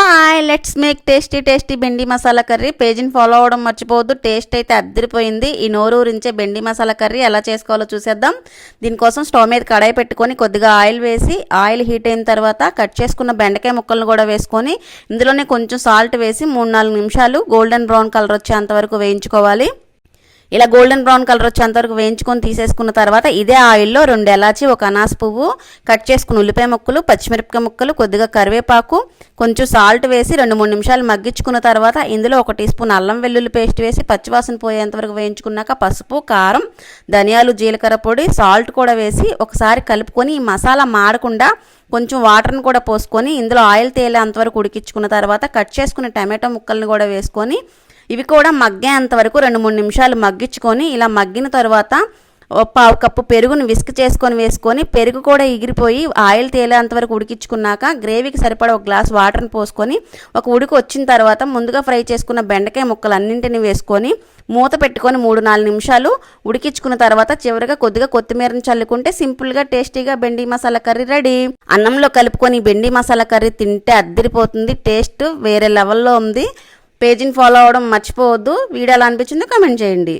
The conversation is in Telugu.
Hi, let's make tasty bendi masala curry. పేజీని ఫాలో అవ్వడం మర్చిపోవద్దు. టేస్ట్ అయితే అద్దరిపోయింది. ఈ నోరు ఊరించే బెండి మసాలా కర్రీ ఎలా చేసుకోవాలో చూసేద్దాం. దీనికోసం స్టవ్ మీద కడాయి పెట్టుకొని కొద్దిగా ఆయిల్ వేసి, ఆయిల్ హీట్ అయిన తర్వాత కట్ చేసుకున్న బెండకాయ ముక్కలను కూడా వేసుకొని ఇందులోనే కొంచెం సాల్ట్ వేసి 3-4 నిమిషాలు గోల్డెన్ బ్రౌన్ కలర్ వచ్చేంత వరకు వేయించుకోవాలి. ఇలా గోల్డెన్ బ్రౌన్ కలర్ వచ్చేంతవరకు వేయించుకొని తీసేసుకున్న తర్వాత ఇదే ఆయిల్లో 2 ఎలాచి, 1 అనాస పువ్వు, కట్ చేసుకున్న ఉల్లిపాయ ముక్కలు, పచ్చిమిరపకాయ ముక్కలు, కొద్దిగా కరివేపాకు, కొంచెం సాల్ట్ వేసి 2-3 నిమిషాలు మగ్గించుకున్న తర్వాత ఇందులో 1 టీ స్పూన్ అల్లం వెల్లుల్లి పేస్ట్ వేసి పచ్చివాసన పోయేంతవరకు వేయించుకున్నాక పసుపు, కారం, ధనియాలు, జీలకర్ర పొడి, సాల్ట్ కూడా వేసి ఒకసారి కలుపుకొని ఈ మసాలా మాడకుండా కొంచెం వాటర్ని కూడా పోసుకొని ఇందులో ఆయిల్ తేలేంతవరకు ఉడికించుకున్న తర్వాత కట్ చేసుకున్న టమాటో ముక్కల్ని కూడా వేసుకొని ఇవి కూడా మగ్గేంత వరకు 2-3 నిమిషాలు మగ్గించుకొని ఇలా మగ్గిన తర్వాత 1/2 కప్పు పెరుగుని విస్క్ చేసుకొని వేసుకొని పెరుగు కూడా ఎగిరిపోయి ఆయిల్ తేలేంతవరకు ఉడికించుకున్నాక గ్రేవీకి సరిపడా 1 గ్లాస్ వాటర్ని పోసుకొని ఒక ఉడికి వచ్చిన తర్వాత ముందుగా ఫ్రై చేసుకున్న బెండకాయ ముక్కలు అన్నింటినీ వేసుకొని మూత పెట్టుకొని 3-4 నిమిషాలు ఉడికించుకున్న తర్వాత చివరిగా కొద్దిగా కొత్తిమీరని చల్లుకుంటే సింపుల్గా టేస్టీగా బెండి మసాలా కర్రీ రెడీ. అన్నంలో కలుపుకొని బెండి మసాలా కర్రీ తింటే అద్దరిపోతుంది. టేస్ట్ వేరే లెవెల్లో ఉంది. పేజీని ఫాలో అవ్వడం మర్చిపోవద్దు. వీడియో ఎలా అనిపించిందో కామెంట్ చేయండి.